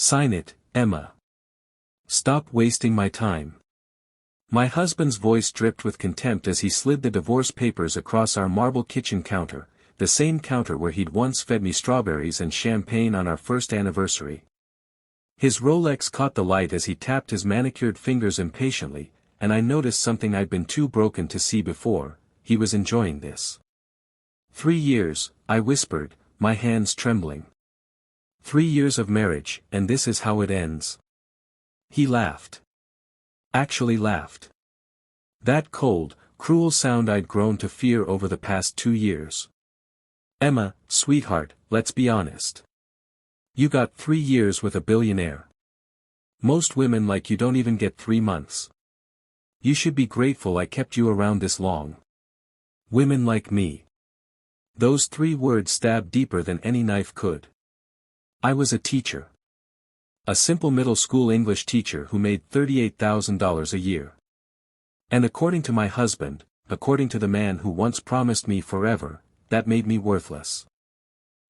Sign it, Emma. Stop wasting my time. My husband's voice dripped with contempt as he slid the divorce papers across our marble kitchen counter, the same counter where he'd once fed me strawberries and champagne on our first anniversary. His Rolex caught the light as he tapped his manicured fingers impatiently, and I noticed something I'd been too broken to see before: he was enjoying this. 3 years, I whispered, my hands trembling. 3 years of marriage, and this is how it ends. He laughed. Actually laughed. That cold, cruel sound I'd grown to fear over the past 2 years. Emma, sweetheart, let's be honest. You got 3 years with a billionaire. Most women like you don't even get 3 months. You should be grateful I kept you around this long. Women like me. Those 3 words stabbed deeper than any knife could. I was a teacher. A simple middle school English teacher who made $38,000 a year. And according to my husband, according to the man who once promised me forever, that made me worthless.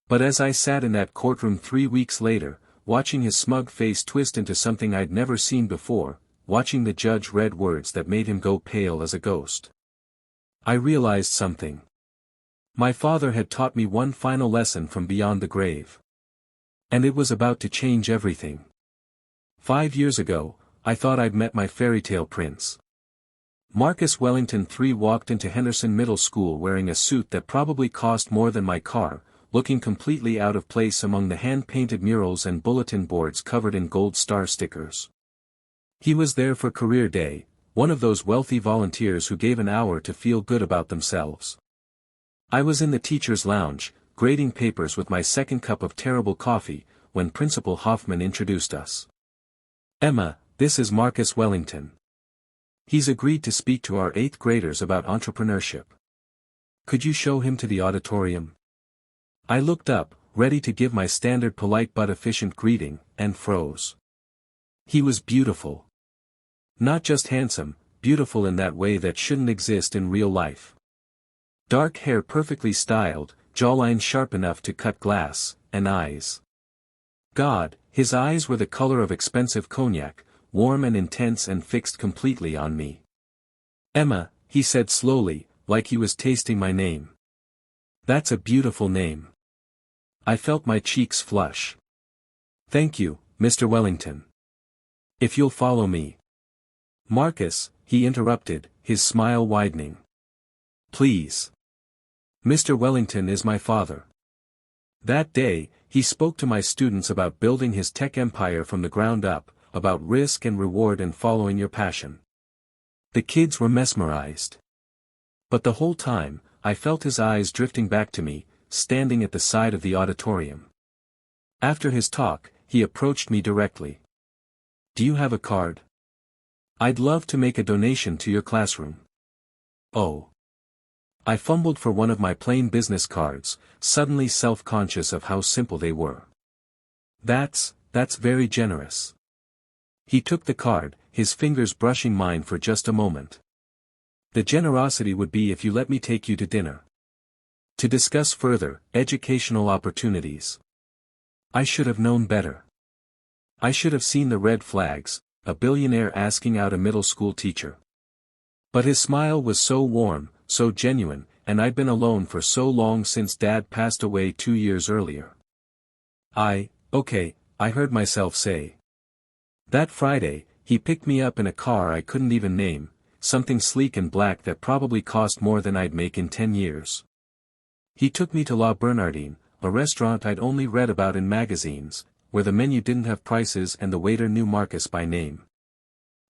But as I sat in that courtroom 3 weeks later, watching his smug face twist into something I'd never seen before, watching the judge read words that made him go pale as a ghost, I realized something. My father had taught me one final lesson from beyond the grave. And it was about to change everything. 5 years ago, I thought I'd met my fairytale prince. Marcus Wellington III walked into Henderson Middle School wearing a suit that probably cost more than my car, looking completely out of place among the hand-painted murals and bulletin boards covered in gold star stickers. He was there for career day, one of those wealthy volunteers who gave an hour to feel good about themselves. I was in the teacher's lounge, grading papers with my second cup of terrible coffee, when Principal Hoffman introduced us. Emma, this is Marcus Wellington. He's agreed to speak to our 8th graders about entrepreneurship. Could you show him to the auditorium? I looked up, ready to give my standard polite but efficient greeting, and froze. He was beautiful. Not just handsome, beautiful in that way that shouldn't exist in real life. Dark hair perfectly styled, jawline sharp enough to cut glass, and eyes. God, his eyes were the color of expensive cognac, warm and intense and fixed completely on me. Emma, he said slowly, like he was tasting my name. That's a beautiful name. I felt my cheeks flush. Thank you, Mr. Wellington. If you'll follow me. Marcus, he interrupted, his smile widening. Please. Mr. Wellington is my father. That day, he spoke to my students about building his tech empire from the ground up, about risk and reward and following your passion. The kids were mesmerized. But the whole time, I felt his eyes drifting back to me, standing at the side of the auditorium. After his talk, he approached me directly. Do you have a card? I'd love to make a donation to your classroom. Oh. I fumbled for one of my plain business cards, suddenly self-conscious of how simple they were. That's very generous. He took the card, his fingers brushing mine for just a moment. The generosity would be if you let me take you to dinner. To discuss further, educational opportunities. I should have known better. I should have seen the red flags, a billionaire asking out a middle school teacher. But his smile was so warm, so genuine, and I'd been alone for so long since Dad passed away 2 years earlier. Okay, I heard myself say. That Friday, he picked me up in a car I couldn't even name, something sleek and black that probably cost more than I'd make in 10 years. He took me to La Bernardine, a restaurant I'd only read about in magazines, where the menu didn't have prices and the waiter knew Marcus by name.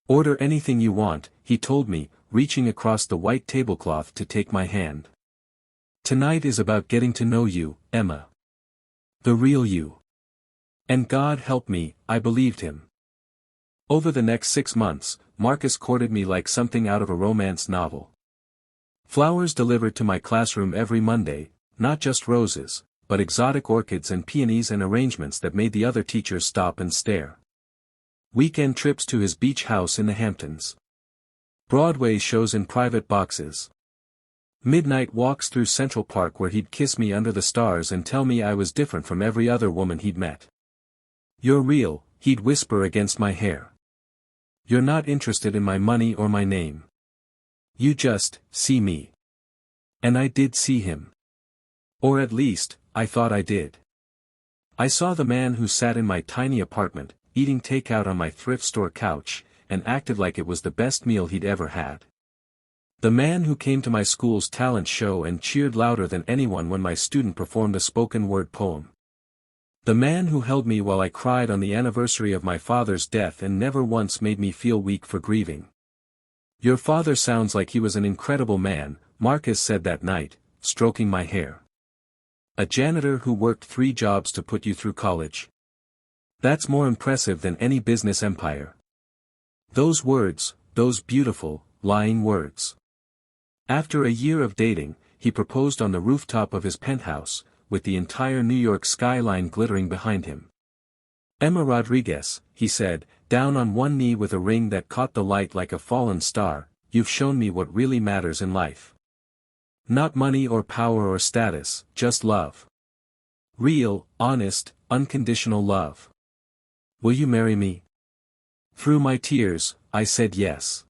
Order anything you want, he told me, reaching across the white tablecloth to take my hand. Tonight is about getting to know you, Emma. The real you. And God help me, I believed him. Over the next 6 months, Marcus courted me like something out of a romance novel. Flowers delivered to my classroom every Monday, not just roses, but exotic orchids and peonies and arrangements that made the other teachers stop and stare. Weekend trips to his beach house in the Hamptons. Broadway shows in private boxes. Midnight walks through Central Park where he'd kiss me under the stars and tell me I was different from every other woman he'd met. You're real, he'd whisper against my hair. You're not interested in my money or my name. You just see me. And I did see him. Or at least, I thought I did. I saw the man who sat in my tiny apartment, eating takeout on my thrift store couch, and acted like it was the best meal he'd ever had. The man who came to my school's talent show and cheered louder than anyone when my student performed a spoken word poem. The man who held me while I cried on the anniversary of my father's death and never once made me feel weak for grieving. Your father sounds like he was an incredible man, Marcus said that night, stroking my hair. A janitor who worked 3 jobs to put you through college. That's more impressive than any business empire. Those words, those beautiful, lying words. After a year of dating, he proposed on the rooftop of his penthouse, with the entire New York skyline glittering behind him. Emma Rodriguez, he said, down on one knee with a ring that caught the light like a fallen star, you've shown me what really matters in life. Not money or power or status, just love. Real, honest, unconditional love. Will you marry me? Through my tears, I said yes.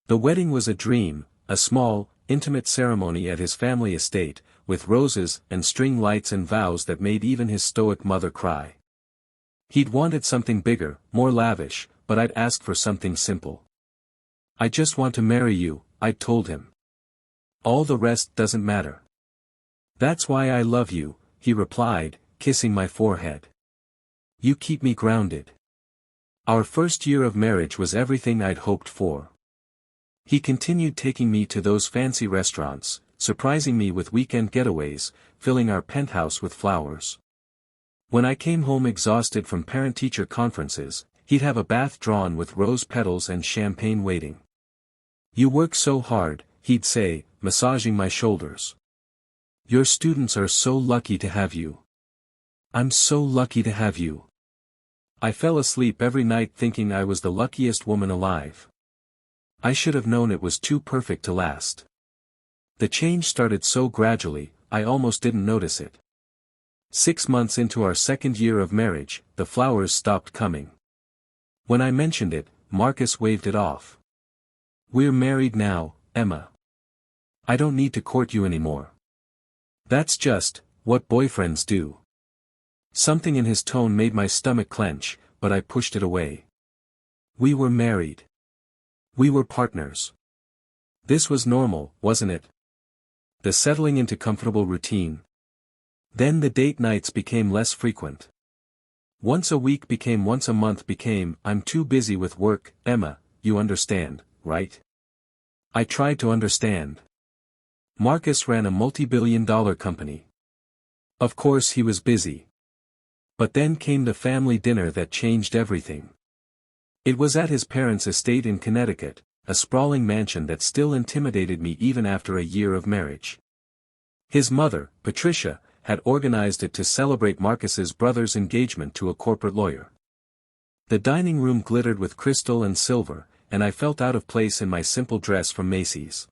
The wedding was a dream, a small, intimate ceremony at his family estate, with roses and string lights and vows that made even his stoic mother cry. He'd wanted something bigger, more lavish, but I'd asked for something simple. I just want to marry you, I'd told him. All the rest doesn't matter. That's why I love you, he replied, kissing my forehead. You keep me grounded. Our first year of marriage was everything I'd hoped for. He continued taking me to those fancy restaurants, surprising me with weekend getaways, filling our penthouse with flowers. When I came home exhausted from parent-teacher conferences, he'd have a bath drawn with rose petals and champagne waiting. You work so hard, he'd say, massaging my shoulders. Your students are so lucky to have you. I'm so lucky to have you. I fell asleep every night thinking I was the luckiest woman alive. I should have known it was too perfect to last. The change started so gradually, I almost didn't notice it. 6 months into our second year of marriage, the flowers stopped coming. When I mentioned it, Marcus waved it off. We're married now, Emma. I don't need to court you anymore. That's just what boyfriends do. Something in his tone made my stomach clench, but I pushed it away. We were married. We were partners. This was normal, wasn't it? The settling into comfortable routine. Then the date nights became less frequent. Once a week became once a month became, I'm too busy with work, Emma, you understand, right? I tried to understand. Marcus ran a multi-billion-dollar company. Of course he was busy. But then came the family dinner that changed everything. It was at his parents' estate in Connecticut, a sprawling mansion that still intimidated me even after a year of marriage. His mother, Patricia, had organized it to celebrate Marcus's brother's engagement to a corporate lawyer. The dining room glittered with crystal and silver, and I felt out of place in my simple dress from Macy's.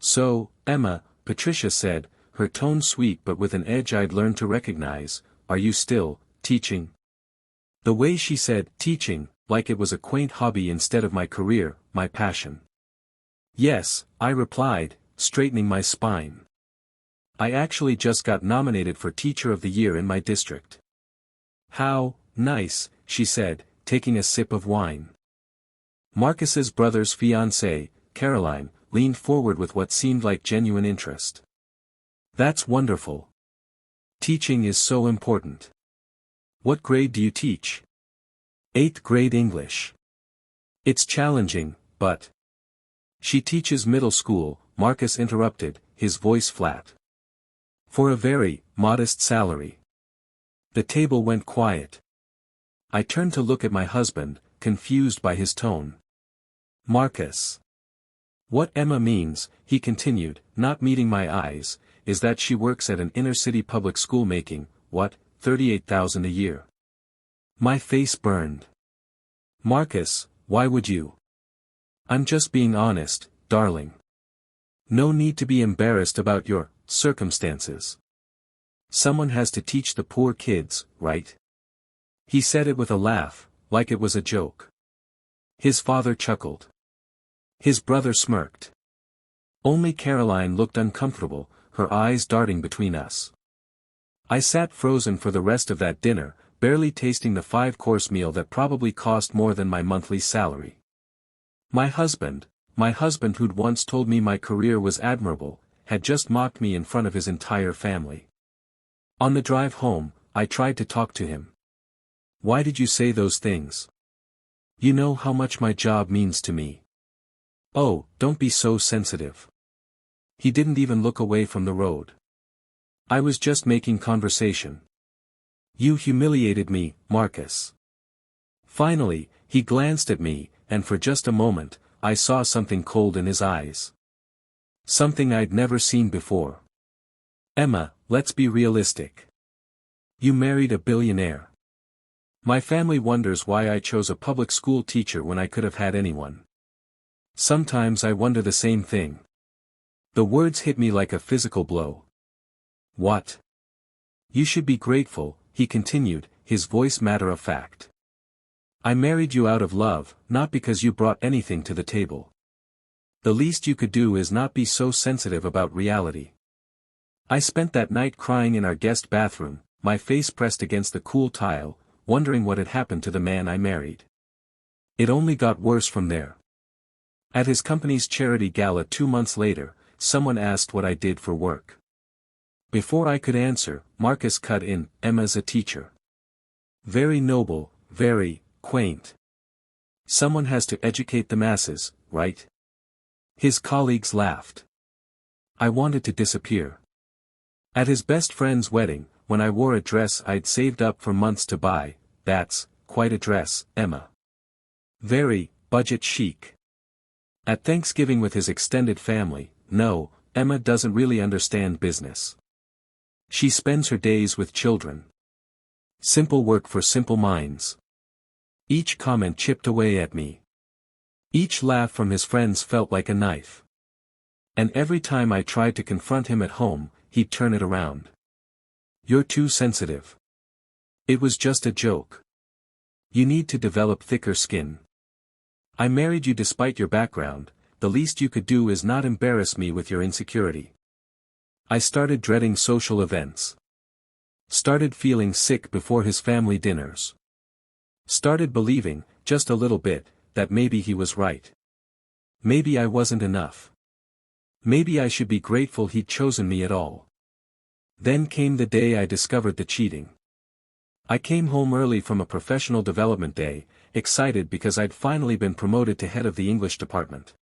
So, Emma, Patricia said, her tone sweet but with an edge I'd learned to recognize, are you still teaching? The way she said teaching, like it was a quaint hobby instead of my career, my passion. Yes, I replied, straightening my spine. I actually just got nominated for Teacher of the Year in my district. How nice, she said, taking a sip of wine. Marcus's brother's fiancée, Caroline, leaned forward with what seemed like genuine interest. That's wonderful. Teaching is so important. What grade do you teach? 8th grade English. It's challenging, but... She teaches middle school, Marcus interrupted, his voice flat. For a very modest salary. The table went quiet. I turned to look at my husband, confused by his tone. Marcus. What Emma means, he continued, not meeting my eyes, is that she works at an inner-city public school making, what, $38,000 a year. My face burned. Marcus, why would you? I'm just being honest, darling. No need to be embarrassed about your circumstances. Someone has to teach the poor kids, right? He said it with a laugh, like it was a joke. His father chuckled. His brother smirked. Only Caroline looked uncomfortable, her eyes darting between us. I sat frozen for the rest of that dinner, barely tasting the 5-course meal that probably cost more than my monthly salary. My husband who'd once told me my career was admirable, had just mocked me in front of his entire family. On the drive home, I tried to talk to him. Why did you say those things? You know how much my job means to me. Oh, don't be so sensitive. He didn't even look away from the road. I was just making conversation. You humiliated me, Marcus. Finally, he glanced at me, and for just a moment, I saw something cold in his eyes. Something I'd never seen before. Emma, let's be realistic. You married a billionaire. My family wonders why I chose a public school teacher when I could have had anyone. Sometimes I wonder the same thing. The words hit me like a physical blow. What? You should be grateful, he continued, his voice matter of fact. I married you out of love, not because you brought anything to the table. The least you could do is not be so sensitive about reality. I spent that night crying in our guest bathroom, my face pressed against the cool tile, wondering what had happened to the man I married. It only got worse from there. At his company's charity gala 2 months later, someone asked what I did for work. Before I could answer, Marcus cut in, Emma's a teacher. Very noble, very quaint. Someone has to educate the masses, right? His colleagues laughed. I wanted to disappear. At his best friend's wedding, when I wore a dress I'd saved up for months to buy, that's quite a dress, Emma. Very budget chic. At Thanksgiving with his extended family, no, Emma doesn't really understand business. She spends her days with children. Simple work for simple minds. Each comment chipped away at me. Each laugh from his friends felt like a knife. And every time I tried to confront him at home, he'd turn it around. You're too sensitive. It was just a joke. You need to develop thicker skin. I married you despite your background, the least you could do is not embarrass me with your insecurity. I started dreading social events. Started feeling sick before his family dinners. Started believing, just a little bit, that maybe he was right. Maybe I wasn't enough. Maybe I should be grateful he'd chosen me at all. Then came the day I discovered the cheating. I came home early from a professional development day, excited because I'd finally been promoted to head of the English department.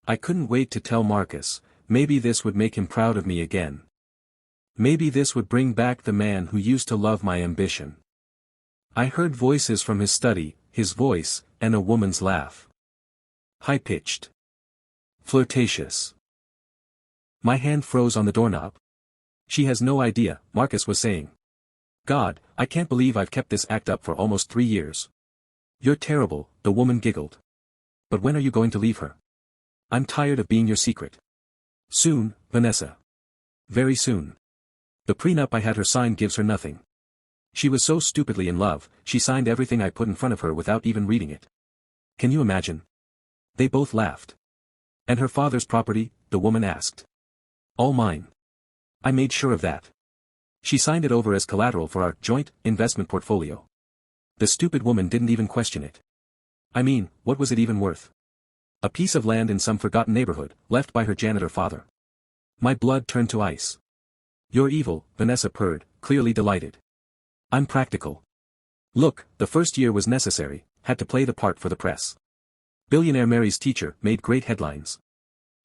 I couldn't wait to tell Marcus, maybe this would make him proud of me again. Maybe this would bring back the man who used to love my ambition. I heard voices from his study, his voice, and a woman's laugh. High-pitched. Flirtatious. My hand froze on the doorknob. She has no idea, Marcus was saying. God, I can't believe I've kept this act up for almost 3 years. You're terrible, the woman giggled. But when are you going to leave her? I'm tired of being your secret. Soon, Vanessa. Very soon. The prenup I had her sign gives her nothing. She was so stupidly in love, she signed everything I put in front of her without even reading it. Can you imagine? They both laughed. And her father's property, the woman asked. All mine. I made sure of that. She signed it over as collateral for our joint investment portfolio. The stupid woman didn't even question it. I mean, what was it even worth? A piece of land in some forgotten neighborhood, left by her janitor father. My blood turned to ice. You're evil, Vanessa purred, clearly delighted. I'm practical. Look, the first year was necessary, had to play the part for the press. Billionaire marries teacher made great headlines.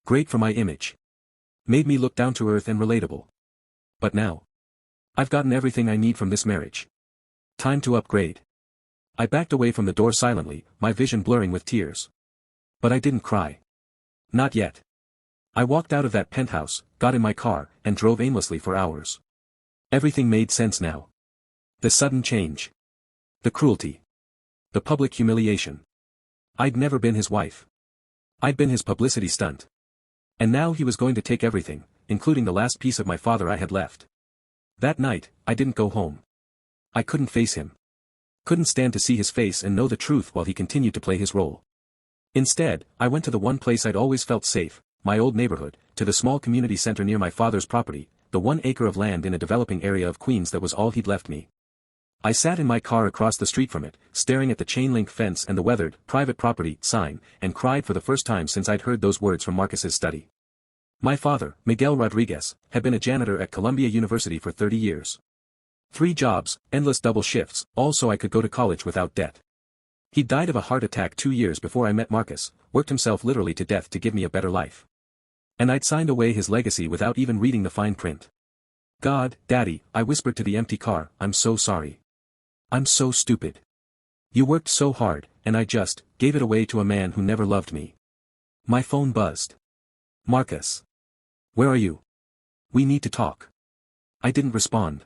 Great for my image. Made me look down to earth and relatable. But now, I've gotten everything I need from this marriage. Time to upgrade. I backed away from the door silently, my vision blurring with tears. But I didn't cry. Not yet. I walked out of that penthouse, got in my car, and drove aimlessly for hours. Everything made sense now. The sudden change. The cruelty. The public humiliation. I'd never been his wife. I'd been his publicity stunt. And now he was going to take everything, including the last piece of my father I had left. That night, I didn't go home. I couldn't face him. Couldn't stand to see his face and know the truth while he continued to play his role. Instead, I went to the one place I'd always felt safe, my old neighborhood, to the small community center near my father's property, the 1 acre of land in a developing area of Queens that was all he'd left me. I sat in my car across the street from it, staring at the chain-link fence and the weathered, private property, sign, and cried for the first time since I'd heard those words from Marcus's study. My father, Miguel Rodriguez, had been a janitor at Columbia University for 30 years. 3 jobs, endless double shifts, all so I could go to college without debt. He died of a heart attack 2 years before I met Marcus, worked himself literally to death to give me a better life. And I'd signed away his legacy without even reading the fine print. God, Daddy, I whispered to the empty car, I'm so sorry. I'm so stupid. You worked so hard, and I just gave it away to a man who never loved me. My phone buzzed. Marcus. Where are you? We need to talk. I didn't respond.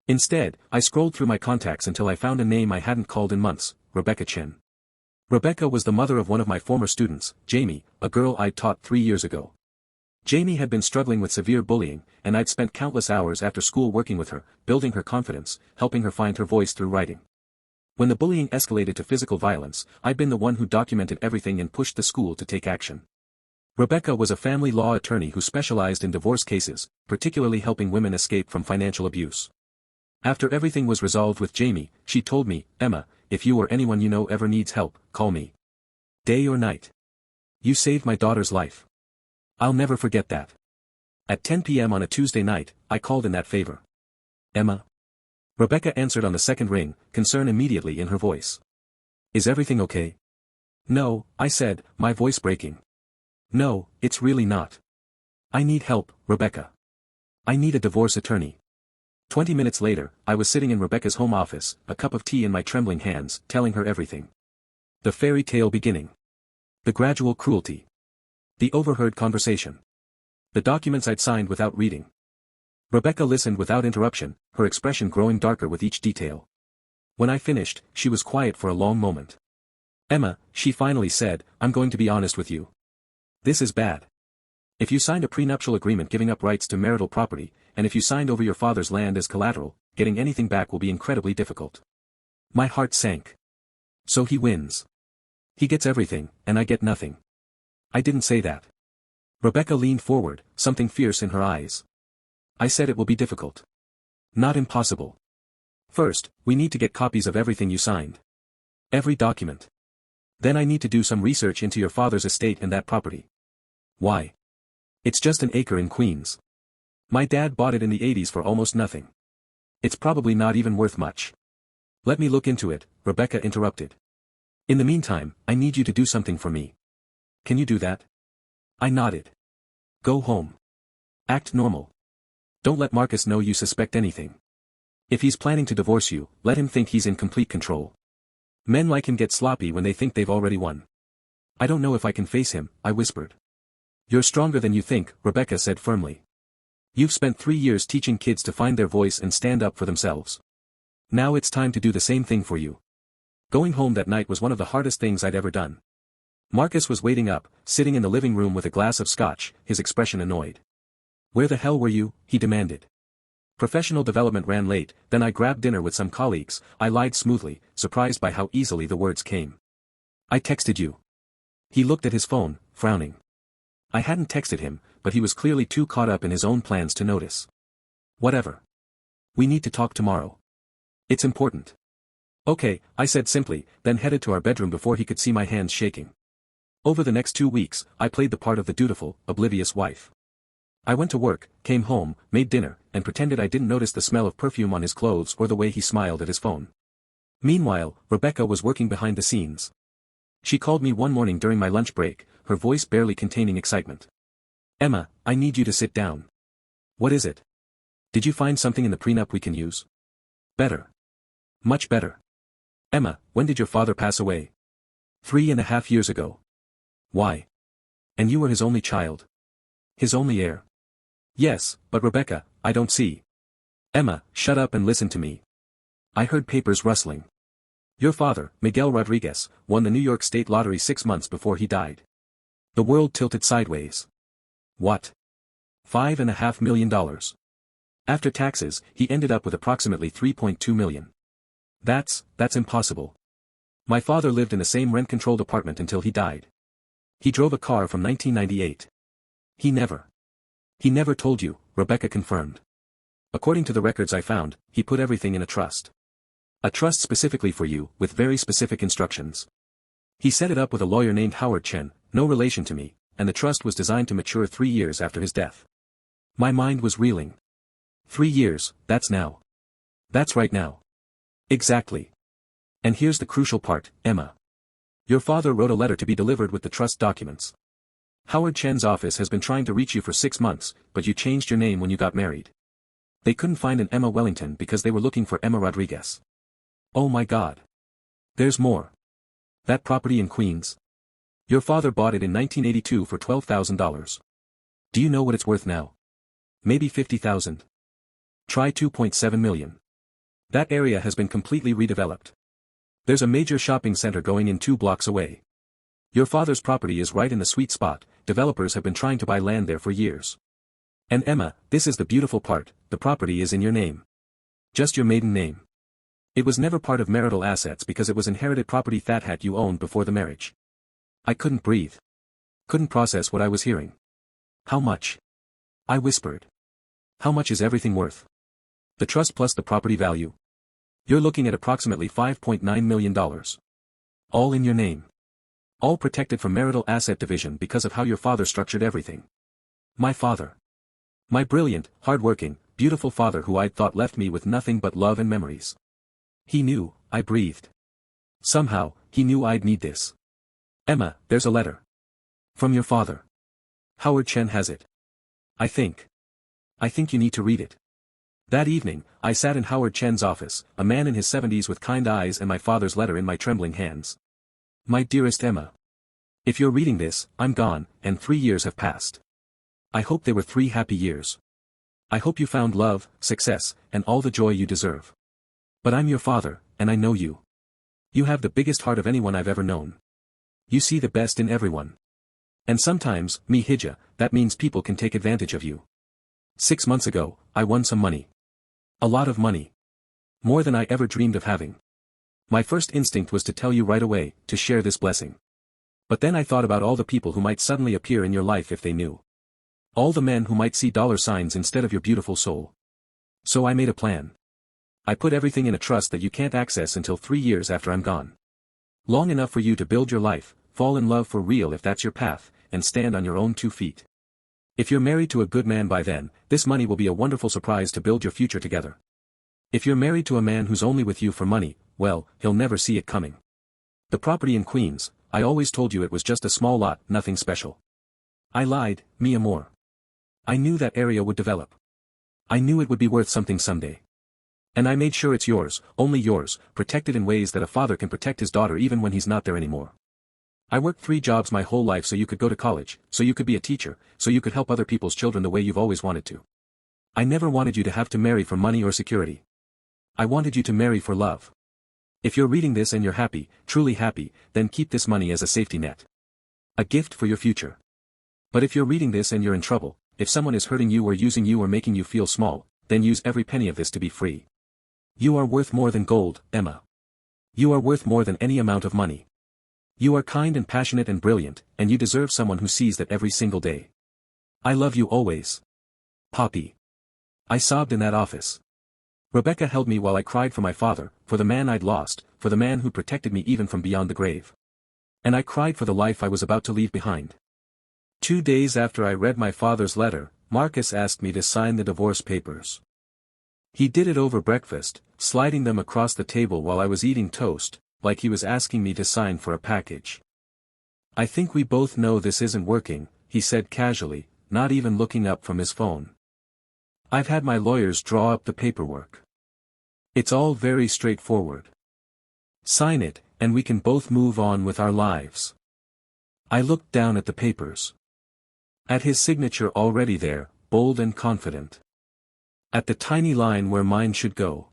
Instead, I scrolled through my contacts until I found a name I hadn't called in months, Rebecca Chin. Rebecca was the mother of one of my former students, Jamie, a girl I'd taught 3 years ago. Jamie had been struggling with severe bullying, and I'd spent countless hours after school working with her, building her confidence, helping her find her voice through writing. When the bullying escalated to physical violence, I'd been the one who documented everything and pushed the school to take action. Rebecca was a family law attorney who specialized in divorce cases, particularly helping women escape from financial abuse. After everything was resolved with Jamie, she told me, Emma, if you or anyone you know ever needs help, call me. Day or night. You saved my daughter's life. I'll never forget that. At 10 p.m. on a Tuesday night, I called in that favor. Emma? Rebecca answered on the second ring, concern immediately in her voice. Is everything okay? No, I said, my voice breaking. No, it's really not. I need help, Rebecca. I need a divorce attorney. 20 minutes later, I was sitting in Rebecca's home office, a cup of tea in my trembling hands, telling her everything. The fairy tale beginning. The gradual cruelty. The overheard conversation. The documents I'd signed without reading. Rebecca listened without interruption, her expression growing darker with each detail. When I finished, she was quiet for a long moment. Emma, she finally said, I'm going to be honest with you. This is bad. If you signed a prenuptial agreement giving up rights to marital property, and if you signed over your father's land as collateral, getting anything back will be incredibly difficult. My heart sank. So he wins. He gets everything, and I get nothing. I didn't say that. Rebecca leaned forward, something fierce in her eyes. I said it will be difficult. Not impossible. First, we need to get copies of everything you signed. Every document. Then I need to do some research into your father's estate and that property. Why? It's just an acre in Queens. My dad bought it in the 80s for almost nothing. It's probably not even worth much. Let me look into it, Rebecca interrupted. In the meantime, I need you to do something for me. Can you do that? I nodded. Go home. Act normal. Don't let Marcus know you suspect anything. If he's planning to divorce you, let him think he's in complete control. Men like him get sloppy when they think they've already won. I don't know if I can face him, I whispered. You're stronger than you think, Rebecca said firmly. You've spent 3 years teaching kids to find their voice and stand up for themselves. Now it's time to do the same thing for you. Going home that night was one of the hardest things I'd ever done. Marcus was waiting up, sitting in the living room with a glass of scotch, his expression annoyed. Where the hell were you? He demanded. Professional development ran late, then I grabbed dinner with some colleagues, I lied smoothly, surprised by how easily the words came. I texted you. He looked at his phone, frowning. I hadn't texted him, but he was clearly too caught up in his own plans to notice. Whatever. We need to talk tomorrow. It's important. Okay, I said simply, then headed to our bedroom before he could see my hands shaking. Over the next 2 weeks, I played the part of the dutiful, oblivious wife. I went to work, came home, made dinner, and pretended I didn't notice the smell of perfume on his clothes or the way he smiled at his phone. Meanwhile, Rebecca was working behind the scenes. She called me one morning during my lunch break, her voice barely containing excitement. Emma, I need you to sit down. What is it? Did you find something in the prenup we can use? Better. Much better. Emma, when did your father pass away? 3.5 years ago. Why? And you were his only child? His only heir? Yes, but Rebecca, I don't see. Emma, shut up and listen to me. I heard papers rustling. Your father, Miguel Rodriguez, won the New York State Lottery 6 months before he died. The world tilted sideways. What? $5.5 million. After taxes, he ended up with approximately $3.2 million. That's impossible. My father lived in the same rent-controlled apartment until he died. He drove a car from 1998. He never told you, Rebecca confirmed. According to the records I found, he put everything in a trust. A trust specifically for you, with very specific instructions. He set it up with a lawyer named Howard Chen, no relation to me, and the trust was designed to mature 3 years after his death. My mind was reeling. 3 years, that's now. That's right now. Exactly. And here's the crucial part, Emma. Your father wrote a letter to be delivered with the trust documents. Howard Chen's office has been trying to reach you for 6 months, but you changed your name when you got married. They couldn't find an Emma Wellington because they were looking for Emma Rodriguez. Oh my God. There's more. That property in Queens. Your father bought it in 1982 for $12,000. Do you know what it's worth now? Maybe $50,000. Try $2.7 million. That area has been completely redeveloped. There's a major shopping center going in 2 blocks away. Your father's property is right in the sweet spot. Developers have been trying to buy land there for years. And Emma, this is the beautiful part, the property is in your name. Just your maiden name. It was never part of marital assets because it was inherited property that you owned before the marriage. I couldn't breathe. Couldn't process what I was hearing. How much? I whispered. How much is everything worth? The trust plus the property value? You're looking at approximately $5.9 million. All in your name. All protected from marital asset division because of how your father structured everything. My father. My brilliant, hardworking, beautiful father who I'd thought left me with nothing but love and memories. He knew, I breathed. Somehow, he knew I'd need this. Emma, there's a letter. From your father. Howard Chen has it. I think you need to read it. That evening, I sat in Howard Chen's office, a man in his 70s with kind eyes and my father's letter in my trembling hands. My dearest Emma. If you're reading this, I'm gone, and 3 years have passed. I hope they were 3 happy years. I hope you found love, success, and all the joy you deserve. But I'm your father, and I know you. You have the biggest heart of anyone I've ever known. You see the best in everyone. And sometimes, hija, that means people can take advantage of you. 6 months ago, I won some money. A lot of money. More than I ever dreamed of having. My first instinct was to tell you right away, to share this blessing. But then I thought about all the people who might suddenly appear in your life if they knew. All the men who might see dollar signs instead of your beautiful soul. So I made a plan. I put everything in a trust that you can't access until 3 years after I'm gone. Long enough for you to build your life, fall in love for real if that's your path, and stand on your own 2 feet. If you're married to a good man by then, this money will be a wonderful surprise to build your future together. If you're married to a man who's only with you for money, well, he'll never see it coming. The property in Queens, I always told you it was just a small lot, nothing special. I lied, mi amor. I knew that area would develop. I knew it would be worth something someday. And I made sure it's yours, only yours, protected in ways that a father can protect his daughter even when he's not there anymore. I worked 3 jobs my whole life so you could go to college, so you could be a teacher, so you could help other people's children the way you've always wanted to. I never wanted you to have to marry for money or security. I wanted you to marry for love. If you're reading this and you're happy, truly happy, then keep this money as a safety net. A gift for your future. But if you're reading this and you're in trouble, if someone is hurting you or using you or making you feel small, then use every penny of this to be free. You are worth more than gold, Emma. You are worth more than any amount of money. You are kind and passionate and brilliant, and you deserve someone who sees that every single day. I love you always. Poppy. I sobbed in that office. Rebecca held me while I cried for my father, for the man I'd lost, for the man who protected me even from beyond the grave. And I cried for the life I was about to leave behind. 2 days after I read my father's letter, Marcus asked me to sign the divorce papers. He did it over breakfast, sliding them across the table while I was eating toast, like he was asking me to sign for a package. I think we both know this isn't working, he said casually, not even looking up from his phone. I've had my lawyers draw up the paperwork. It's all very straightforward. Sign it, and we can both move on with our lives. I looked down at the papers. At his signature already there, bold and confident. At the tiny line where mine should go.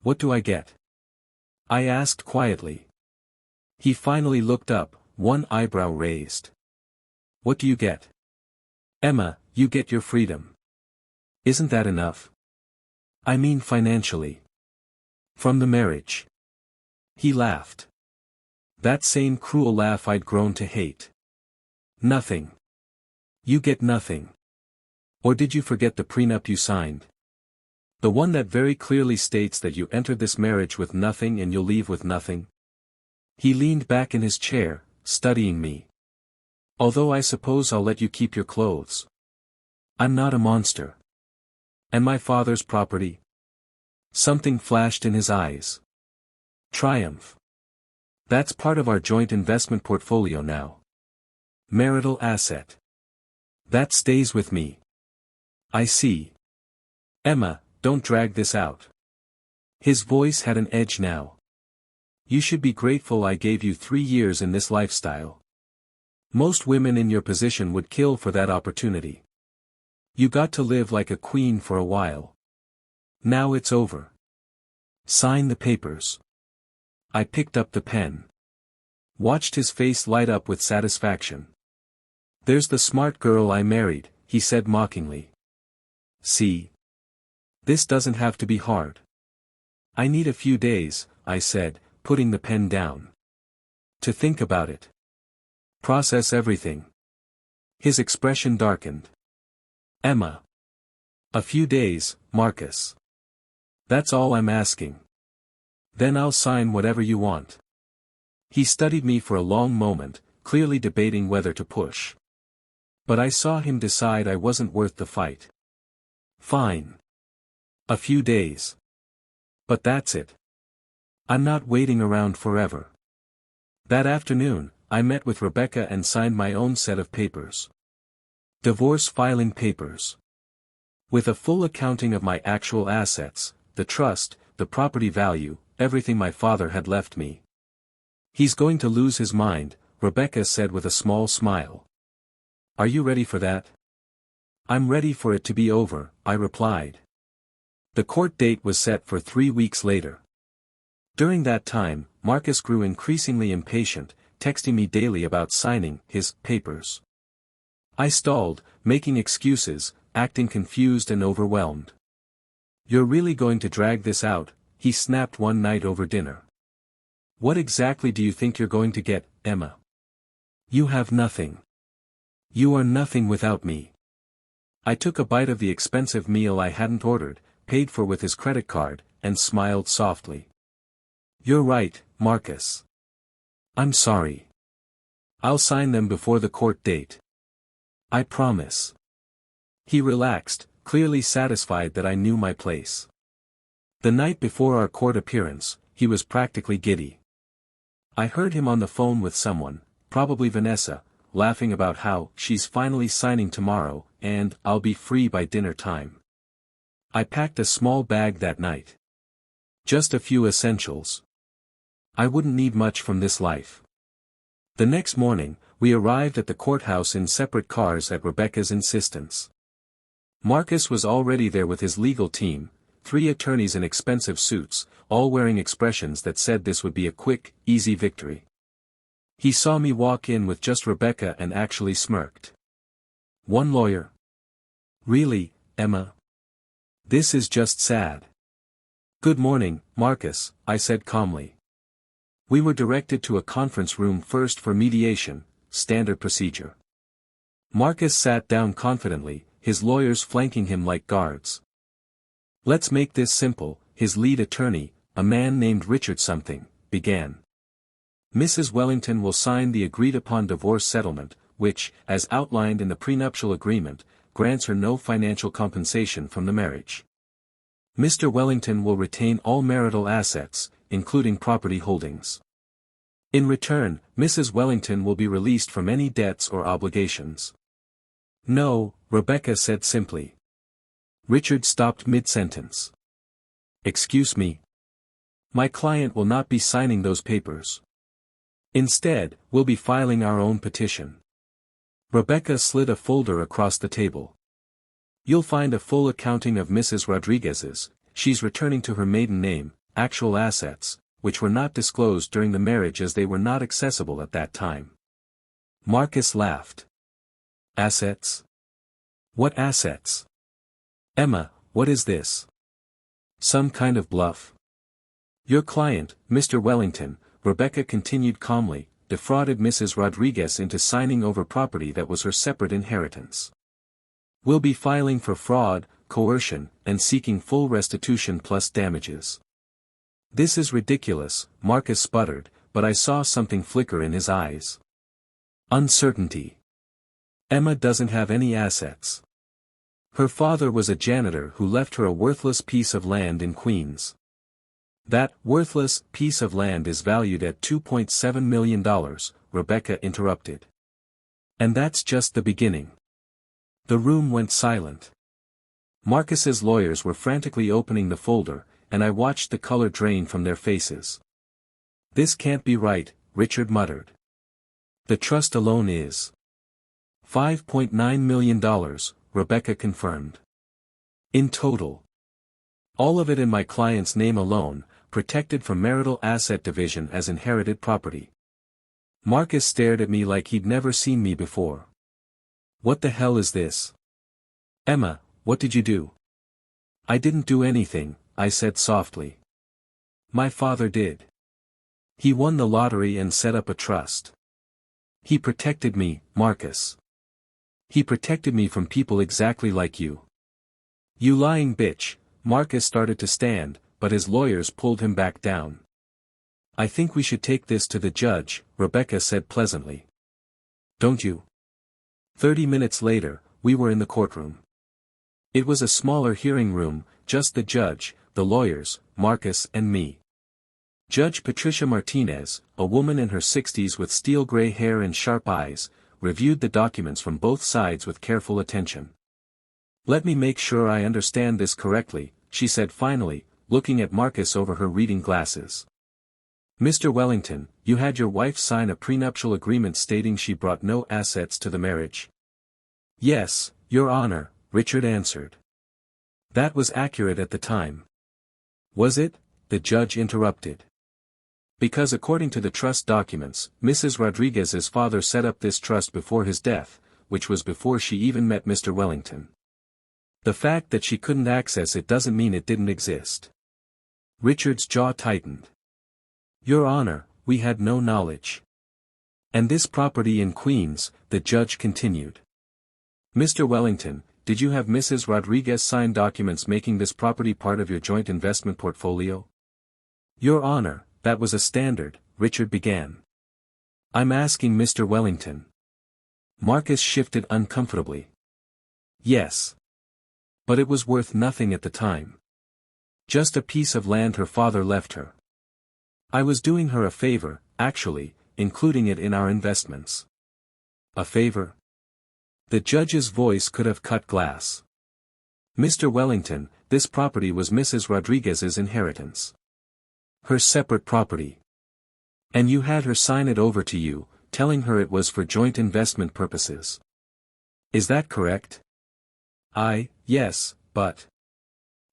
What do I get? I asked quietly. He finally looked up, one eyebrow raised. What do you get? Emma, you get your freedom. Isn't that enough? I mean financially. From the marriage. He laughed. That same cruel laugh I'd grown to hate. Nothing. You get nothing. Or did you forget the prenup you signed? The one that very clearly states that you entered this marriage with nothing and you'll leave with nothing? He leaned back in his chair, studying me. Although I suppose I'll let you keep your clothes. I'm not a monster. And my father's property? Something flashed in his eyes. Triumph. That's part of our joint investment portfolio now. Marital asset. That stays with me. I see. Emma, don't drag this out. His voice had an edge now. You should be grateful I gave you 3 years in this lifestyle. Most women in your position would kill for that opportunity. You got to live like a queen for a while. Now it's over. Sign the papers. I picked up the pen. Watched his face light up with satisfaction. There's the smart girl I married, he said mockingly. See? This doesn't have to be hard. I need a few days, I said, putting the pen down. To think about it. Process everything. His expression darkened. Emma. A few days, Marcus. That's all I'm asking. Then I'll sign whatever you want. He studied me for a long moment, clearly debating whether to push. But I saw him decide I wasn't worth the fight. Fine. A few days. But that's it. I'm not waiting around forever. That afternoon, I met with Rebecca and signed my own set of papers. Divorce filing papers. With a full accounting of my actual assets, the trust, the property value, everything my father had left me. He's going to lose his mind, Rebecca said with a small smile. Are you ready for that? I'm ready for it to be over, I replied. The court date was set for 3 weeks later. During that time, Marcus grew increasingly impatient, texting me daily about signing his papers. I stalled, making excuses, acting confused and overwhelmed. You're really going to drag this out, he snapped one night over dinner. What exactly do you think you're going to get, Emma? You have nothing. You are nothing without me. I took a bite of the expensive meal I hadn't ordered, paid for with his credit card, and smiled softly. You're right, Marcus. I'm sorry. I'll sign them before the court date. I promise. He relaxed, clearly satisfied that I knew my place. The night before our court appearance, he was practically giddy. I heard him on the phone with someone, probably Vanessa, laughing about how she's finally signing tomorrow, and I'll be free by dinner time. I packed a small bag that night. Just a few essentials. I wouldn't need much from this life. The next morning, we arrived at the courthouse in separate cars at Rebecca's insistence. Marcus was already there with his legal team, 3 attorneys in expensive suits, all wearing expressions that said this would be a quick, easy victory. He saw me walk in with just Rebecca and actually smirked. One lawyer? Really, Emma? This is just sad. Good morning, Marcus, I said calmly. We were directed to a conference room first for mediation, standard procedure. Marcus sat down confidently, his lawyers flanking him like guards. Let's make this simple, his lead attorney, a man named Richard something, began. Mrs. Wellington will sign the agreed-upon divorce settlement, which, as outlined in the prenuptial agreement, grants her no financial compensation from the marriage. Mr. Wellington will retain all marital assets, including property holdings. In return, Mrs. Wellington will be released from any debts or obligations. No, Rebecca said simply. Richard stopped mid-sentence. Excuse me. My client will not be signing those papers. Instead, we'll be filing our own petition. Rebecca slid a folder across the table. You'll find a full accounting of Mrs. Rodriguez's, she's returning to her maiden name, actual assets, which were not disclosed during the marriage as they were not accessible at that time. Marcus laughed. Assets? What assets? Emma, what is this? Some kind of bluff? Your client, Mr. Wellington, Rebecca continued calmly, defrauded Mrs. Rodriguez into signing over property that was her separate inheritance. We'll be filing for fraud, coercion, and seeking full restitution plus damages. This is ridiculous, Marcus sputtered, but I saw something flicker in his eyes. Uncertainty. Emma doesn't have any assets. Her father was a janitor who left her a worthless piece of land in Queens. That worthless piece of land is valued at $2.7 million, Rebecca interrupted. And that's just the beginning. The room went silent. Marcus's lawyers were frantically opening the folder, and I watched the color drain from their faces. This can't be right, Richard muttered. The trust alone is $5.9 million, Rebecca confirmed. In total. All of it in my client's name alone, protected from marital asset division as inherited property. Marcus stared at me like he'd never seen me before. What the hell is this? Emma, what did you do? I didn't do anything, I said softly. My father did. He won the lottery and set up a trust. He protected me, Marcus. He protected me from people exactly like you. You lying bitch. Marcus started to stand, but his lawyers pulled him back down. I think we should take this to the judge, Rebecca said pleasantly. Don't you? 30 minutes later, we were in the courtroom. It was a smaller hearing room, just the judge, the lawyers, Marcus and me. Judge Patricia Martinez, a woman in her 60s with steel-gray hair and sharp eyes, reviewed the documents from both sides with careful attention. Let me make sure I understand this correctly, she said finally, looking at Marcus over her reading glasses. Mr. Wellington, you had your wife sign a prenuptial agreement stating she brought no assets to the marriage? Yes, Your Honor, Richard answered. That was accurate at the time. Was it? The judge interrupted. Because according to the trust documents, Mrs. Rodriguez's father set up this trust before his death, which was before she even met Mr. Wellington. The fact that she couldn't access it doesn't mean it didn't exist. Richard's jaw tightened. Your Honor, we had no knowledge. And this property in Queens, the judge continued. Mr. Wellington, did you have Mrs. Rodriguez sign documents making this property part of your joint investment portfolio? Your Honor, that was a standard, Richard began. I'm asking Mr. Wellington. Marcus shifted uncomfortably. Yes. But it was worth nothing at the time. Just a piece of land her father left her. I was doing her a favor, actually, including it in our investments. A favor? The judge's voice could have cut glass. Mr. Wellington, this property was Mrs. Rodriguez's inheritance. Her separate property. And you had her sign it over to you, telling her it was for joint investment purposes. Is that correct? Yes, but.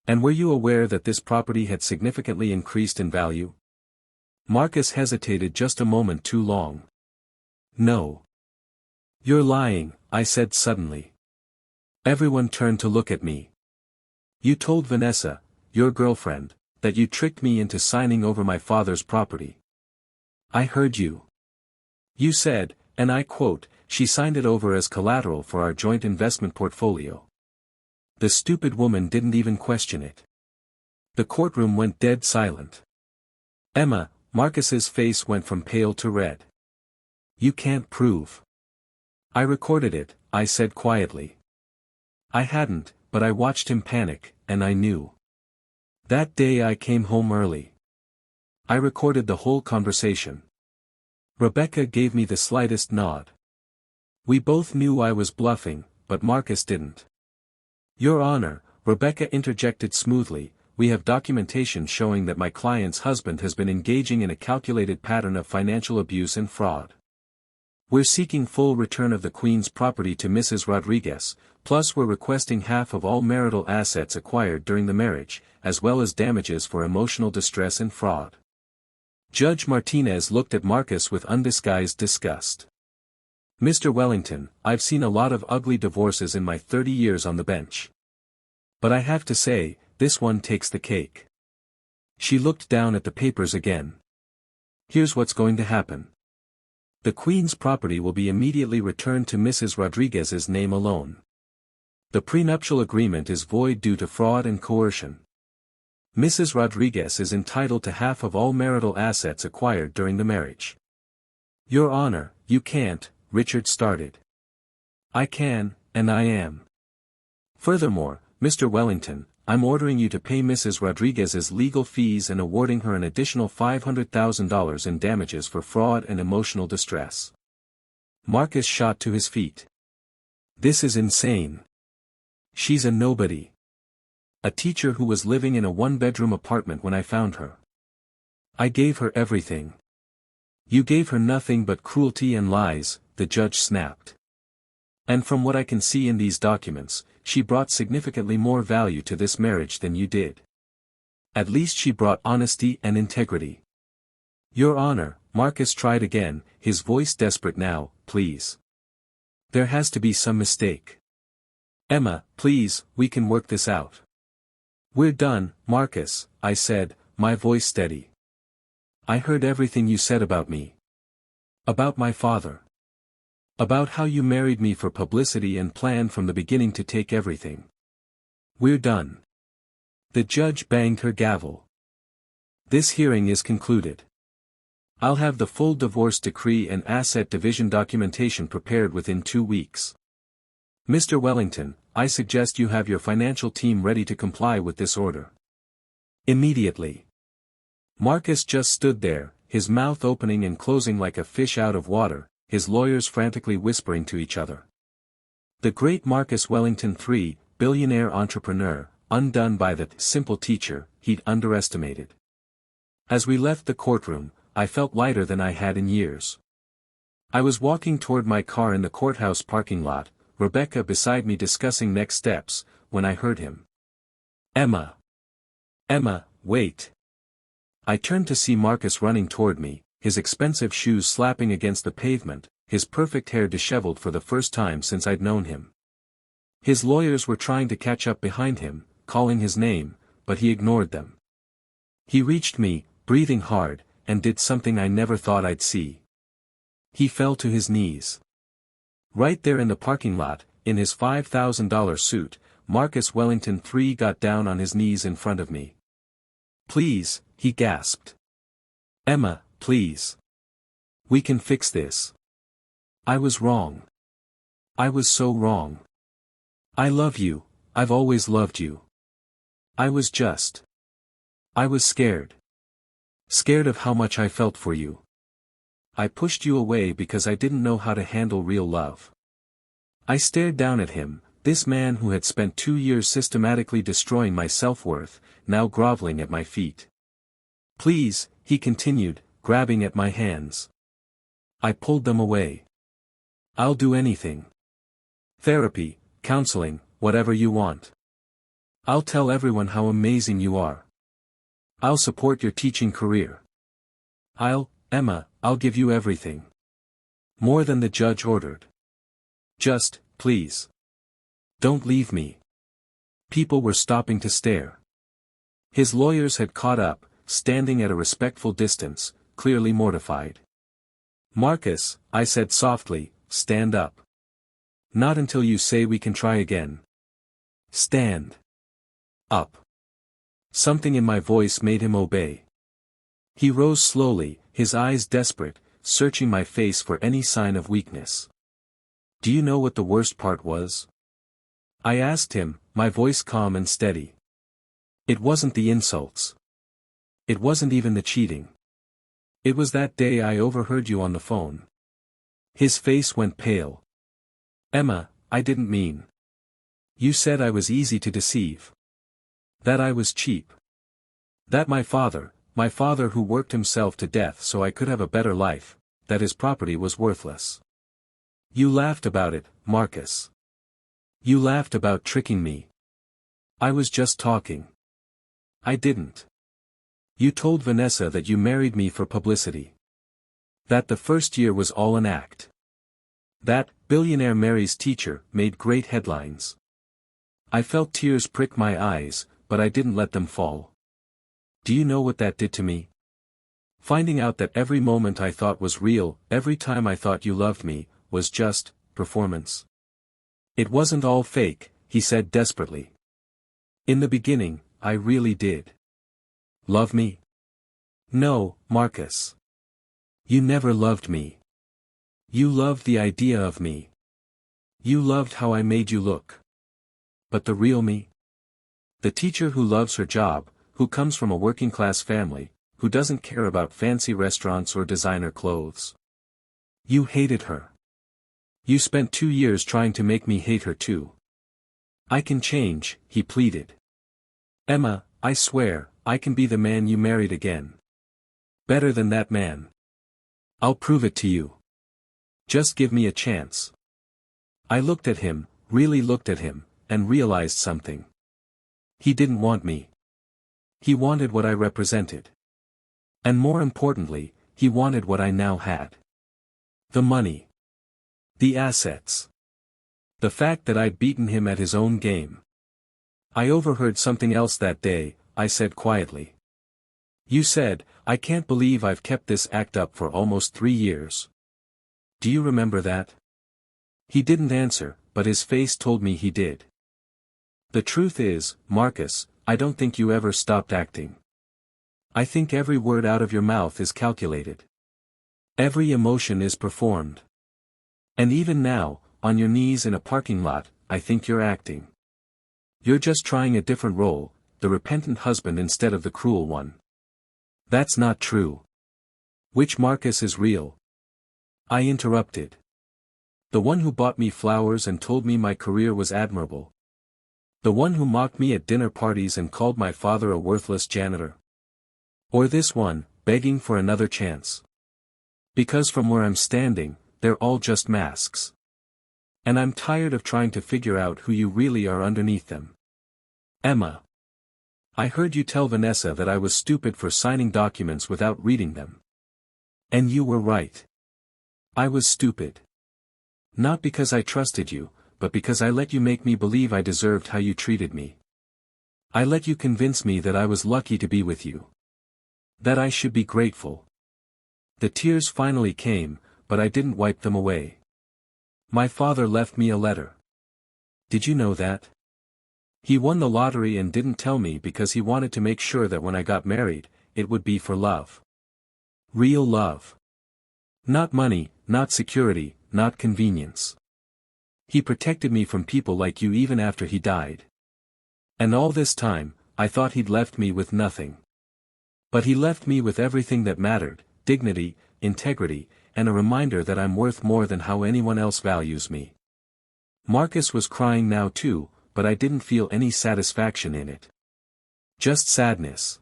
And were you aware that this property had significantly increased in value? Marcus hesitated just a moment too long. No. You're lying, I said suddenly. Everyone turned to look at me. You told Vanessa, your girlfriend, that you tricked me into signing over my father's property. I heard you. You said, and I quote, she signed it over as collateral for our joint investment portfolio. The stupid woman didn't even question it. The courtroom went dead silent. Emma, Marcus's face went from pale to red. You can't prove. I recorded it, I said quietly. I hadn't, but I watched him panic, and I knew. That day I came home early. I recorded the whole conversation. Rebecca gave me the slightest nod. We both knew I was bluffing, but Marcus didn't. Your Honor, Rebecca interjected smoothly, we have documentation showing that my client's husband has been engaging in a calculated pattern of financial abuse and fraud. We're seeking full return of the Queen's property to Mrs. Rodriguez, plus we're requesting half of all marital assets acquired during the marriage, as well as damages for emotional distress and fraud. Judge Martinez looked at Marcus with undisguised disgust. Mr. Wellington, I've seen a lot of ugly divorces in my 30 years on the bench. But I have to say, this one takes the cake. She looked down at the papers again. Here's what's going to happen. The Queen's property will be immediately returned to Mrs. Rodriguez's name alone. The prenuptial agreement is void due to fraud and coercion. Mrs. Rodriguez is entitled to half of all marital assets acquired during the marriage. Your Honor, you can't, Richard started. I can, and I am. Furthermore, Mr. Wellington, I'm ordering you to pay Mrs. Rodriguez's legal fees and awarding her an additional $500,000 in damages for fraud and emotional distress. Marcus shot to his feet. This is insane. She's a nobody. A teacher who was living in a one-bedroom apartment when I found her. I gave her everything. You gave her nothing but cruelty and lies, the judge snapped. And from what I can see in these documents, she brought significantly more value to this marriage than you did. At least she brought honesty and integrity. Your Honor, Marcus tried again, his voice desperate now, please. There has to be some mistake. Emma, please, we can work this out. We're done, Marcus, I said, my voice steady. I heard everything you said about me. About my father. About how you married me for publicity and planned from the beginning to take everything. We're done. The judge banged her gavel. This hearing is concluded. I'll have the full divorce decree and asset division documentation prepared within 2 weeks. Mr. Wellington, I suggest you have your financial team ready to comply with this order. Immediately. Marcus just stood there, his mouth opening and closing like a fish out of water, his lawyers frantically whispering to each other. The great Marcus Wellington III, billionaire entrepreneur, undone by the simple teacher he'd underestimated. As we left the courtroom, I felt lighter than I had in years. I was walking toward my car in the courthouse parking lot, Rebecca beside me discussing next steps, when I heard him. Emma. Emma, wait. I turned to see Marcus running toward me, his expensive shoes slapping against the pavement, his perfect hair disheveled for the first time since I'd known him. His lawyers were trying to catch up behind him, calling his name, but he ignored them. He reached me, breathing hard, and did something I never thought I'd see. He fell to his knees. Right there in the parking lot, in his $5,000 suit, Marcus Wellington III got down on his knees in front of me. Please, he gasped. Emma, please. We can fix this. I was wrong. I was so wrong. I love you, I've always loved you. I was scared. Scared of how much I felt for you. I pushed you away because I didn't know how to handle real love. I stared down at him, this man who had spent 2 years systematically destroying my self-worth, now groveling at my feet. Please, he continued, grabbing at my hands. I pulled them away. I'll do anything. Therapy, counseling, whatever you want. I'll tell everyone how amazing you are. I'll support your teaching career. Emma, I'll give you everything. More than the judge ordered. Just, please. Don't leave me. People were stopping to stare. His lawyers had caught up, standing at a respectful distance, clearly mortified. Marcus, I said softly, stand up. Not until you say we can try again. Stand up. Something in my voice made him obey. He rose slowly, his eyes desperate, searching my face for any sign of weakness. Do you know what the worst part was? I asked him, my voice calm and steady. It wasn't the insults. It wasn't even the cheating. It was that day I overheard you on the phone. His face went pale. Emma, I didn't mean. You said I was easy to deceive. That I was cheap. That my father who worked himself to death so I could have a better life, that his property was worthless. You laughed about it, Marcus. You laughed about tricking me. I was just talking. I didn't. You told Vanessa that you married me for publicity. That the first year was all an act. That, billionaire marries teacher, made great headlines. I felt tears prick my eyes, but I didn't let them fall. Do you know what that did to me? Finding out that every moment I thought was real, every time I thought you loved me, was just performance. It wasn't all fake, he said desperately. In the beginning, I really did. Love me? No, Marcus. You never loved me. You loved the idea of me. You loved how I made you look. But the real me? The teacher who loves her job, who comes from a working-class family, who doesn't care about fancy restaurants or designer clothes. You hated her. You spent 2 years trying to make me hate her too. I can change, he pleaded. Emma, I swear, I can be the man you married again. Better than that man. I'll prove it to you. Just give me a chance. I looked at him, really looked at him, and realized something. He didn't want me. He wanted what I represented. And more importantly, he wanted what I now had. The money. The assets. The fact that I'd beaten him at his own game. I overheard something else that day, I said quietly. You said, I can't believe I've kept this act up for almost 3 years. Do you remember that? He didn't answer, but his face told me he did. The truth is, Marcus, I don't think you ever stopped acting. I think every word out of your mouth is calculated. Every emotion is performed. And even now, on your knees in a parking lot, I think you're acting. You're just trying a different role, the repentant husband instead of the cruel one. That's not true. Which Marcus is real? I interrupted. The one who bought me flowers and told me my career was admirable. The one who mocked me at dinner parties and called my father a worthless janitor. Or this one, begging for another chance. Because from where I'm standing, they're all just masks. And I'm tired of trying to figure out who you really are underneath them. Emma. I heard you tell Vanessa that I was stupid for signing documents without reading them. And you were right. I was stupid. Not because I trusted you, but because I let you make me believe I deserved how you treated me. I let you convince me that I was lucky to be with you. That I should be grateful. The tears finally came, but I didn't wipe them away. My father left me a letter. Did you know that? He won the lottery and didn't tell me because he wanted to make sure that when I got married, it would be for love. Real love. Not money, not security, not convenience. He protected me from people like you even after he died. And all this time, I thought he'd left me with nothing. But he left me with everything that mattered, dignity, integrity, and a reminder that I'm worth more than how anyone else values me. Marcus was crying now too, but I didn't feel any satisfaction in it. Just sadness.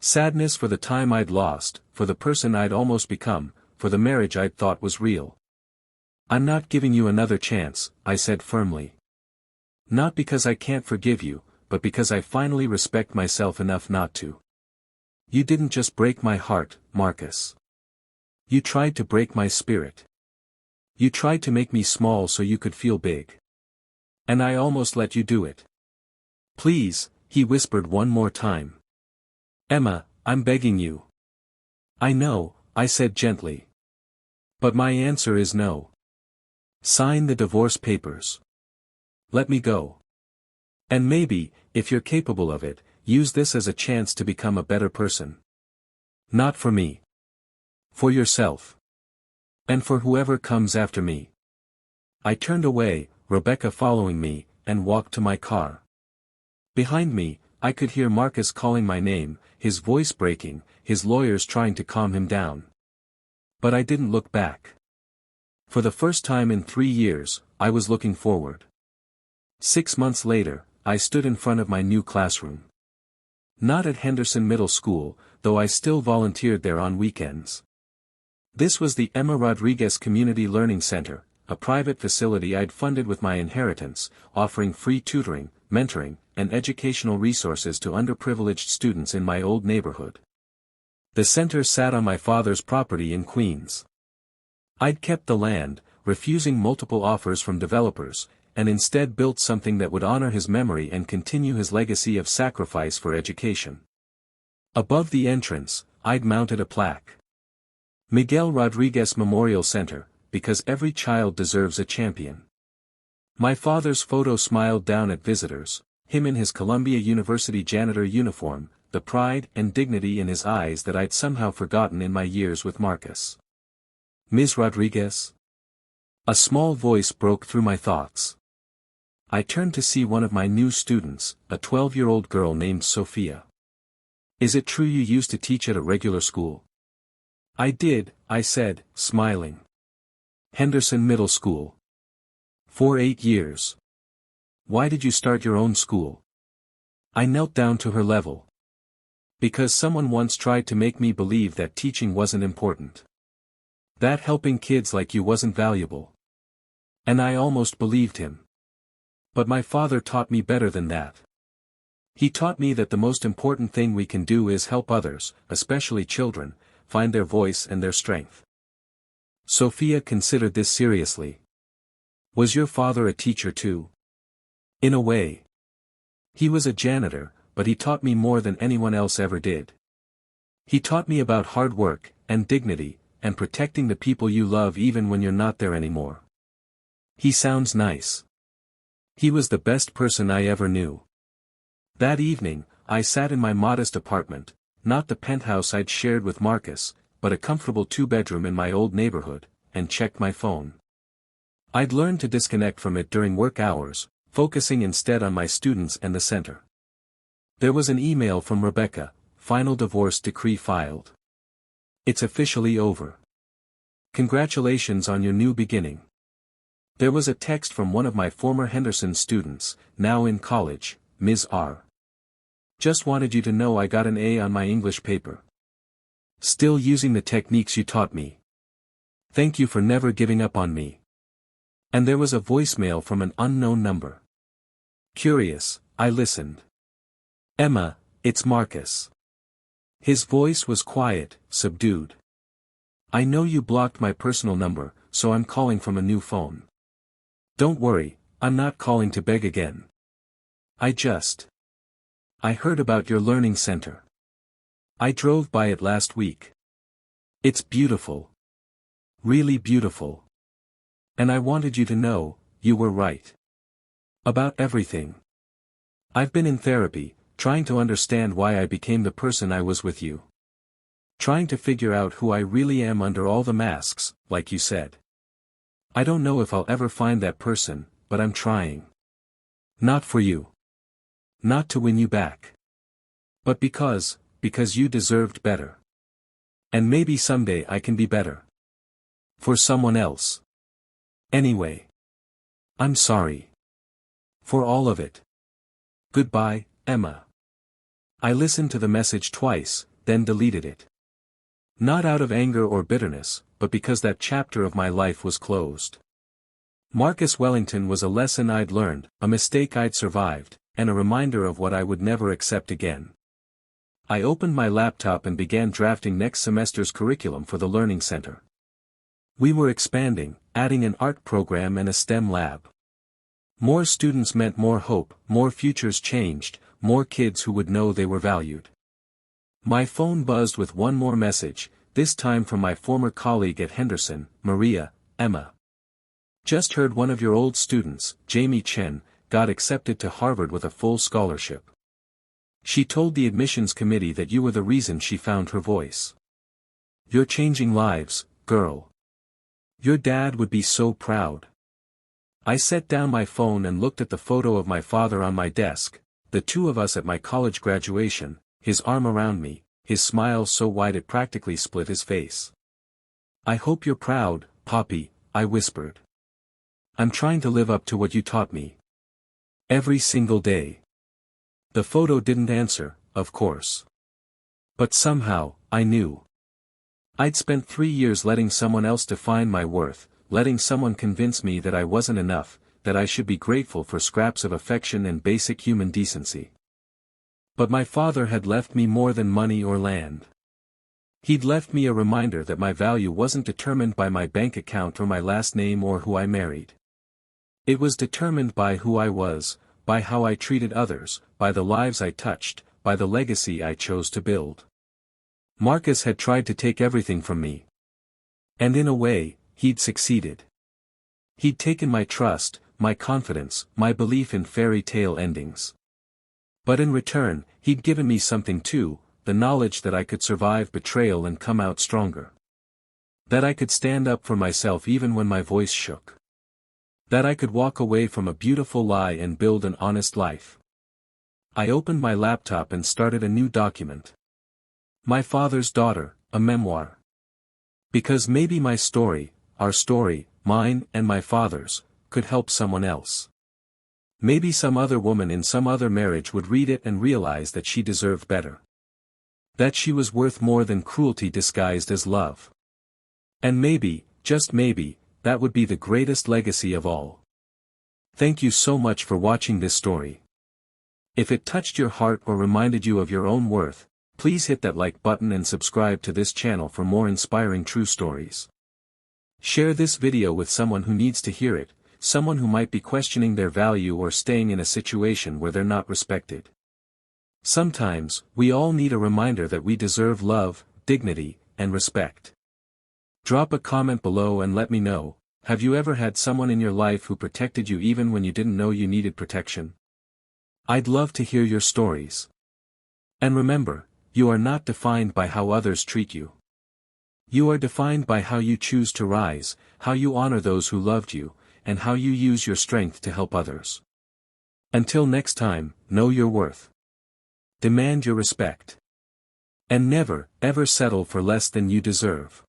Sadness for the time I'd lost, for the person I'd almost become, for the marriage I'd thought was real. I'm not giving you another chance, I said firmly. Not because I can't forgive you, but because I finally respect myself enough not to. You didn't just break my heart, Marcus. You tried to break my spirit. You tried to make me small so you could feel big. And I almost let you do it. Please, he whispered one more time. Emma, I'm begging you. I know, I said gently. But my answer is no. Sign the divorce papers. Let me go. And maybe, if you're capable of it, use this as a chance to become a better person. Not for me. For yourself. And for whoever comes after me. I turned away, Rebecca following me, and walked to my car. Behind me, I could hear Marcus calling my name, his voice breaking, his lawyers trying to calm him down. But I didn't look back. For the first time in 3 years, I was looking forward. 6 months later, I stood in front of my new classroom. Not at Henderson Middle School, though I still volunteered there on weekends. This was the Emma Rodriguez Community Learning Center, a private facility I'd funded with my inheritance, offering free tutoring, mentoring, and educational resources to underprivileged students in my old neighborhood. The center sat on my father's property in Queens. I'd kept the land, refusing multiple offers from developers, and instead built something that would honor his memory and continue his legacy of sacrifice for education. Above the entrance, I'd mounted a plaque. Miguel Rodriguez Memorial Center, because every child deserves a champion. My father's photo smiled down at visitors, him in his Columbia University janitor uniform, the pride and dignity in his eyes that I'd somehow forgotten in my years with Marcus. Ms. Rodriguez? A small voice broke through my thoughts. I turned to see one of my new students, a 12-year-old girl named Sophia. Is it true you used to teach at a regular school? I did, I said, smiling. Henderson Middle School. For 8 years. Why did you start your own school? I knelt down to her level. Because someone once tried to make me believe that teaching wasn't important. That helping kids like you wasn't valuable. And I almost believed him. But my father taught me better than that. He taught me that the most important thing we can do is help others, especially children, find their voice and their strength. Sophia considered this seriously. Was your father a teacher too? In a way. He was a janitor, but he taught me more than anyone else ever did. He taught me about hard work, and dignity, and protecting the people you love even when you're not there anymore. He sounds nice. He was the best person I ever knew. That evening, I sat in my modest apartment, not the penthouse I'd shared with Marcus, but a comfortable 2-bedroom in my old neighborhood, and checked my phone. I'd learned to disconnect from it during work hours, focusing instead on my students and the center. There was an email from Rebecca, final divorce decree filed. It's officially over. Congratulations on your new beginning. There was a text from one of my former Henderson students, now in college, Ms. R. Just wanted you to know I got an A on my English paper. Still using the techniques you taught me. Thank you for never giving up on me. And there was a voicemail from an unknown number. Curious, I listened. Emma, it's Marcus. His voice was quiet, subdued. I know you blocked my personal number, so I'm calling from a new phone. Don't worry, I'm not calling to beg again. I heard about your learning center. I drove by it last week. It's beautiful. Really beautiful. And I wanted you to know, you were right. About everything. I've been in therapy, trying to understand why I became the person I was with you. Trying to figure out who I really am under all the masks, like you said. I don't know if I'll ever find that person, but I'm trying. Not for you. Not to win you back. But because you deserved better. And maybe someday I can be better. For someone else. Anyway. I'm sorry. For all of it. Goodbye, Emma. I listened to the message twice, then deleted it. Not out of anger or bitterness, but because that chapter of my life was closed. Marcus Wellington was a lesson I'd learned, a mistake I'd survived, and a reminder of what I would never accept again. I opened my laptop and began drafting next semester's curriculum for the Learning Center. We were expanding, adding an art program and a STEM lab. More students meant more hope, more futures changed, more kids who would know they were valued. My phone buzzed with one more message, this time from my former colleague at Henderson, Maria, Emma. Just heard one of your old students, Jamie Chen, got accepted to Harvard with a full scholarship. She told the admissions committee that you were the reason she found her voice. You're changing lives, girl. Your dad would be so proud. I set down my phone and looked at the photo of my father on my desk, the two of us at my college graduation, his arm around me, his smile so wide it practically split his face. I hope you're proud, Poppy, I whispered. I'm trying to live up to what you taught me. Every single day. The photo didn't answer, of course. But somehow, I knew. I'd spent 3 years letting someone else define my worth, letting someone convince me that I wasn't enough, that I should be grateful for scraps of affection and basic human decency. But my father had left me more than money or land. He'd left me a reminder that my value wasn't determined by my bank account or my last name or who I married. It was determined by who I was, by how I treated others, by the lives I touched, by the legacy I chose to build. Marcus had tried to take everything from me. And in a way, he'd succeeded. He'd taken my trust, my confidence, my belief in fairy tale endings. But in return, he'd given me something too, the knowledge that I could survive betrayal and come out stronger. That I could stand up for myself even when my voice shook. That I could walk away from a beautiful lie and build an honest life. I opened my laptop and started a new document. My father's daughter, a memoir. Because maybe my story, our story, mine and my father's, could help someone else. Maybe some other woman in some other marriage would read it and realize that she deserved better. That she was worth more than cruelty disguised as love. And maybe, just maybe, that would be the greatest legacy of all. Thank you so much for watching this story. If it touched your heart or reminded you of your own worth, please hit that like button and subscribe to this channel for more inspiring true stories. Share this video with someone who needs to hear it, someone who might be questioning their value or staying in a situation where they're not respected. Sometimes, we all need a reminder that we deserve love, dignity, and respect. Drop a comment below and let me know, have you ever had someone in your life who protected you even when you didn't know you needed protection? I'd love to hear your stories. And remember, you are not defined by how others treat you. You are defined by how you choose to rise, how you honor those who loved you, and how you use your strength to help others. Until next time, know your worth. Demand your respect. And never, ever settle for less than you deserve.